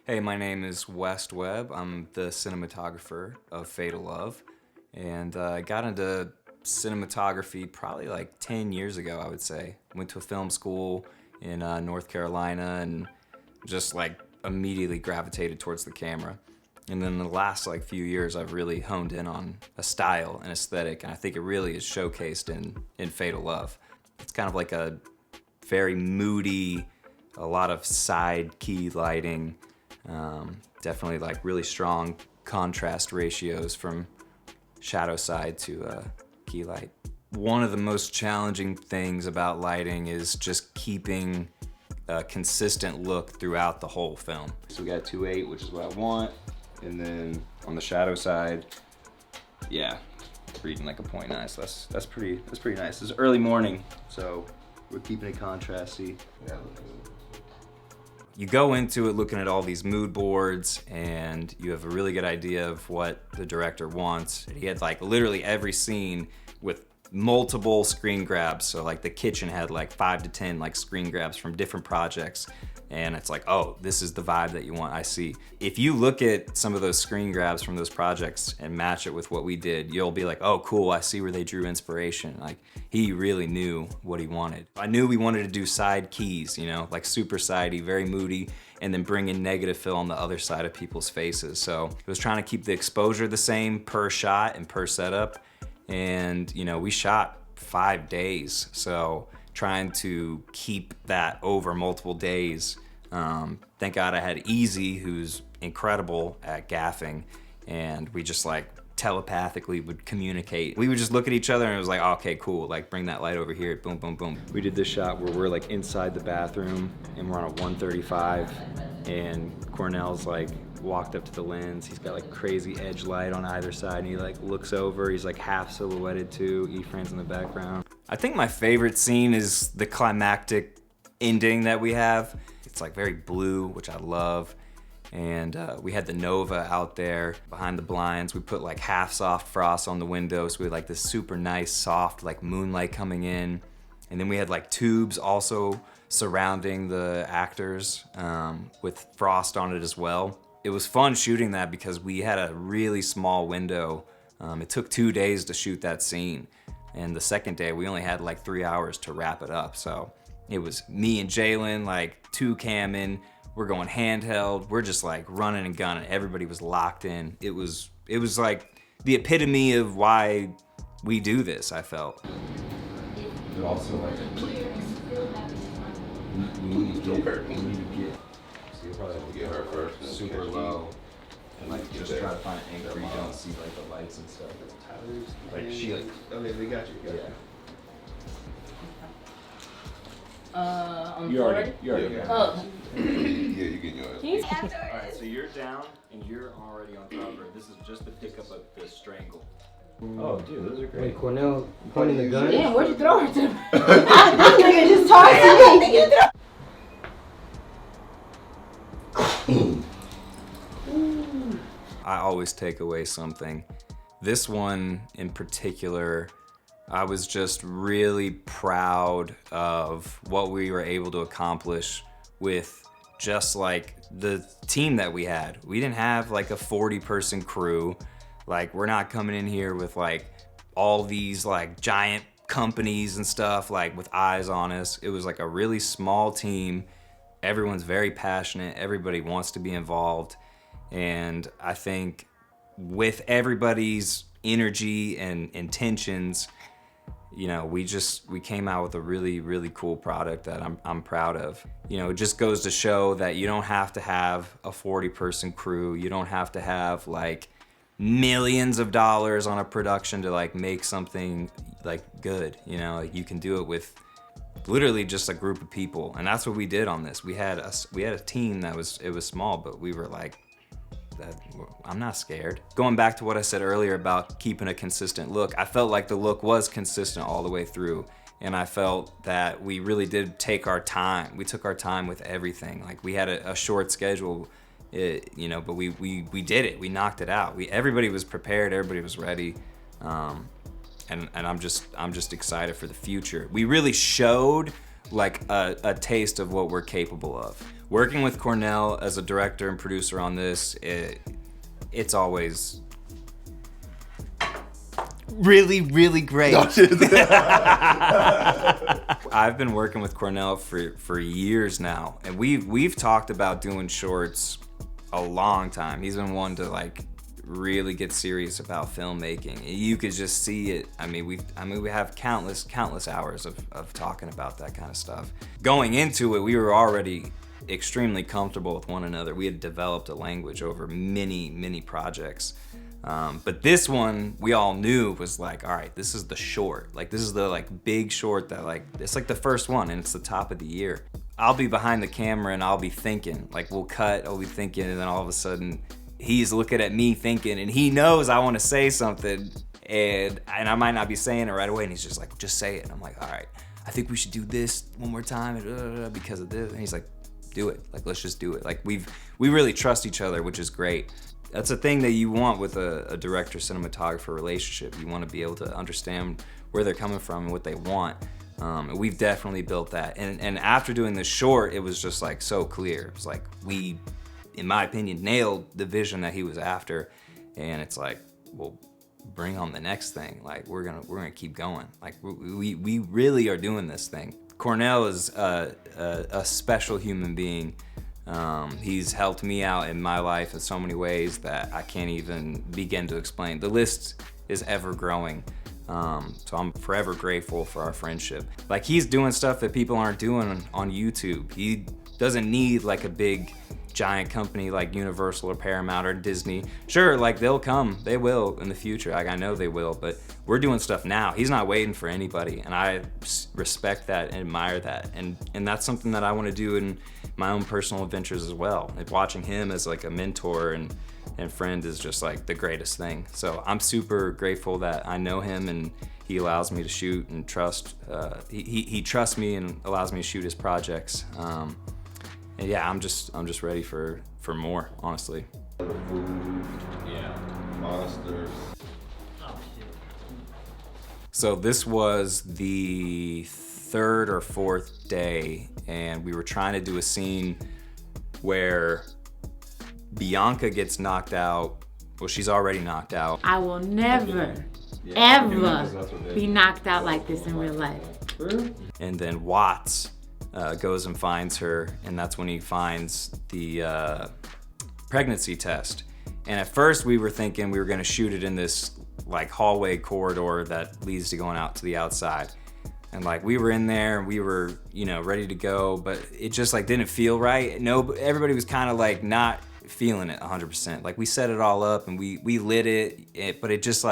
Hey, my name is West Webb. I'm the cinematographer of Fatal Love, and I got into cinematography probably like 10 years ago, I would say. Went to a film school in North Carolina and just like immediately gravitated towards the camera. And then the last like few years, I've really honed in on a style and aesthetic, and I think it really is showcased in Fatal Love. It's kind of like a very moody, a lot of side key lighting, definitely like really strong contrast ratios from shadow side to key light. One of the most challenging things about lighting is just keeping a consistent look throughout the whole film. So we got 2.8, which is what I want, and then on the shadow side, yeah, it's reading like a 0.9, so that's pretty nice. It's early morning, so we're keeping it contrasty. You go into it looking at all these mood boards and you have a really good idea of what the director wants. He had like literally every scene with multiple screen grabs. So like the kitchen had like 5 to 10 like screen grabs from different projects. And it's like, oh, this is the vibe that you want, I see. If you look at some of those screen grabs from those projects and match it with what we did, you'll be like, oh, cool, I see where they drew inspiration. Like, he really knew what he wanted. I knew we wanted to do side keys, you know, like super sidey, very moody, and then bring in negative fill on the other side of people's faces. So it was trying to keep the exposure the same per shot and per setup. And, you know, we shot 5 days, so trying to keep that over multiple days. Thank God I had Easy, who's incredible at gaffing, and we just like telepathically would communicate. We would just look at each other and it was like, okay, cool, like bring that light over here, boom, boom, boom. We did this shot where we're like inside the bathroom and we're on a 135 and Cornell's like walked up to the lens. He's got like crazy edge light on either side and he like looks over, he's like half silhouetted too, Ephraim's in the background. I think my favorite scene is the climactic ending that we have. It's like very blue, which I love. And we had the Nova out there behind the blinds. We put like half soft frost on the windows. So we had like this super nice soft like moonlight coming in. And then we had like tubes also surrounding the actors with frost on it as well. It was fun shooting that because we had a really small window. It took 2 days to shoot that scene. And the second day we only had like 3 hours to wrap it up. So it was me and Jalen, like 2 camming. We're going handheld. We're just like running and gunning. Everybody was locked in. It was like the epitome of why we do this, I felt. But also like we need to get so you'll probably have to get her first super low and like just try to find an angle where you don't see like the lights and stuff. Like she like Okay, we got you. yeah. On You already got it. Oh. Yeah, you get yours. Alright, so you're down and you're already on cover. This is just the pickup of the strangle. Oh, dude, those are great. Wait, Cornell pointing the gun? Damn, where'd you throw it to? This nigga just tossed me. I always take away something. This one in particular, I was just really proud of what we were able to accomplish with just like the team that we had. We didn't have like a 40-person crew. Like, we're not coming in here with like all these like giant companies and stuff like with eyes on us. It was like a really small team. Everyone's very passionate. Everybody wants to be involved. And I think with everybody's energy and intentions, you know, we came out with a really cool product that I'm proud of. You know, it just goes to show that you don't have to have a 40-person crew. You don't have to have like millions of dollars on a production to like make something like good. You know, like you can do it with literally just a group of people, and that's what we did on this. We had a team that was small, but we were like, I'm not scared. Going back to what I said earlier about keeping a consistent look, I felt like the look was consistent all the way through, and I felt that we really did take our time. We took our time with everything. Like, we had a short schedule, you know, but we did it. We knocked it out. Everybody was prepared. Everybody was ready. And I'm just excited for the future. We really showed like a taste of what we're capable of. Working with Cornell as a director and producer on this, it's always really, really great. I've been working with Cornell for years now, and we've talked about doing shorts a long time. He's been one to like really get serious about filmmaking. You could just see it. I mean, we have countless hours of talking about that kind of stuff. Going into it, we were already extremely comfortable with one another. We had developed a language over many projects. But this one, we all knew was like, all right, this is the short. Like, this is the like big short that like, it's like the first one and it's the top of the year. I'll be behind the camera and I'll be thinking, like we'll cut, I'll be thinking, and then all of a sudden he's looking at me thinking, and he knows I want to say something, and I might not be saying it right away, and he's just like, just say it. And I'm like, all right, I think we should do this one more time because of this. And he's like, do it. Like, let's just do it. Like, we really trust each other, which is great. That's a thing that you want with a director-cinematographer relationship. You want to be able to understand where they're coming from and what they want. And we've definitely built that. And after doing this short, it was just like so clear. It was like we, in my opinion, nailed the vision that he was after. And it's like, well, bring on the next thing. Like, we're gonna keep going. Like, we really are doing this thing. Cornell is a special human being. He's helped me out in my life in so many ways that I can't even begin to explain. The list is ever growing. So I'm forever grateful for our friendship. Like, he's doing stuff that people aren't doing on YouTube. He doesn't need like a big giant company like Universal or Paramount or Disney. Sure, like they'll come, they will in the future. Like, I know they will, but we're doing stuff now. He's not waiting for anybody, and I respect that and admire that. And that's something that I want to do in my own personal adventures as well. Like, watching him as like a mentor and friend is just like the greatest thing. So I'm super grateful that I know him and he allows me to shoot and trust. He trusts me and allows me to shoot his projects. And yeah, I'm just ready for more, honestly. Yeah, monsters. So this was the third or fourth day, and we were trying to do a scene where Bianca gets knocked out. Well, she's already knocked out. I will never, ever be knocked out like this in real life. And then Watts goes and finds her, and that's when he finds the pregnancy test. And at first we were thinking we were gonna shoot it in this like hallway corridor that leads to going out to the outside. And like, we were in there and we were, you know, ready to go, but it just like didn't feel right. No, everybody was kind of like not feeling it 100%. Like, we set it all up and we lit it, but it just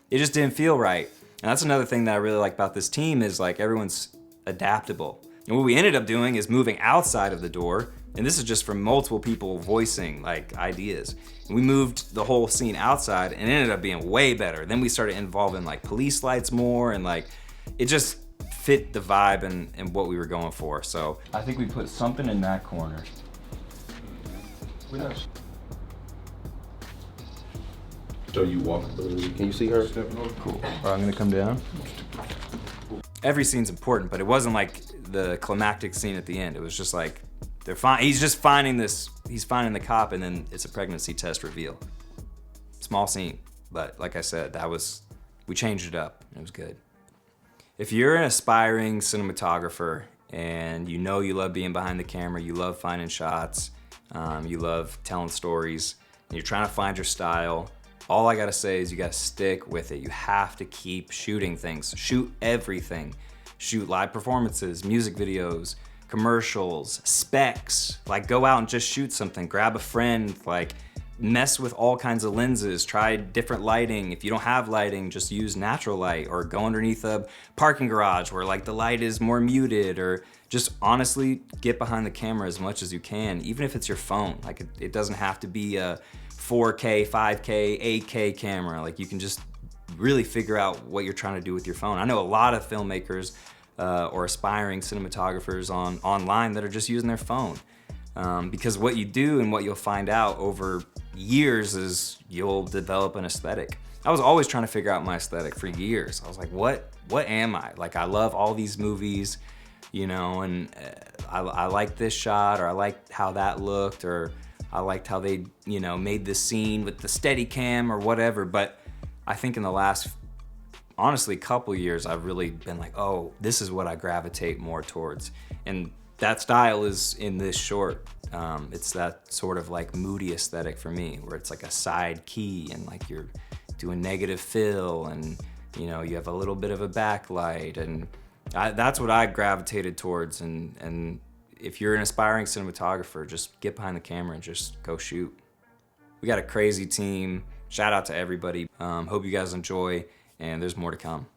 didn't feel right. And that's another thing that I really like about this team is like, everyone's adaptable. And what we ended up doing is moving outside of the door, and this is just from multiple people voicing like ideas. And we moved the whole scene outside and it ended up being way better. Then we started involving like police lights more, and like, it just fit the vibe and what we were going for. So I think we put something in that corner. So you walk through. Can you see her? Cool. I'm gonna come down. Every scene's important, but it wasn't like the climactic scene at the end. It was just like, he's just finding the cop, and then it's a pregnancy test reveal. Small scene, but like I said, we changed it up, and it was good. If you're an aspiring cinematographer and you know you love being behind the camera, you love finding shots, you love telling stories, and you're trying to find your style, all I gotta say is you gotta stick with it. You have to keep shooting things. Shoot everything. Shoot live performances, music videos, commercials, specs. Like, go out and just shoot something. Grab a friend, like, mess with all kinds of lenses. Try different lighting. If you don't have lighting, just use natural light, or go underneath a parking garage where like the light is more muted, or just honestly get behind the camera as much as you can, even if it's your phone. Like, it doesn't have to be a 4K, 5K, 8K camera. Like, you can just really figure out what you're trying to do with your phone. I know a lot of filmmakers or aspiring cinematographers online that are just using their phone. Because what you do and what you'll find out over years is you'll develop an aesthetic. I was always trying to figure out my aesthetic for years. I was like, what am I? Like, I love all these movies. you know, and I like this shot, or I liked how that looked, or I liked how they, you know, made the scene with the Steadicam or whatever. But I think in the last, honestly, couple years, I've really been like, oh, this is what I gravitate more towards. And that style is in this short. It's that sort of like moody aesthetic for me, where it's like a side key and like you're doing negative fill, and you know, you have a little bit of a backlight, and that's what I gravitated towards. And if you're an aspiring cinematographer, just get behind the camera and just go shoot. We got a crazy team. Shout out to everybody. Hope you guys enjoy, and there's more to come.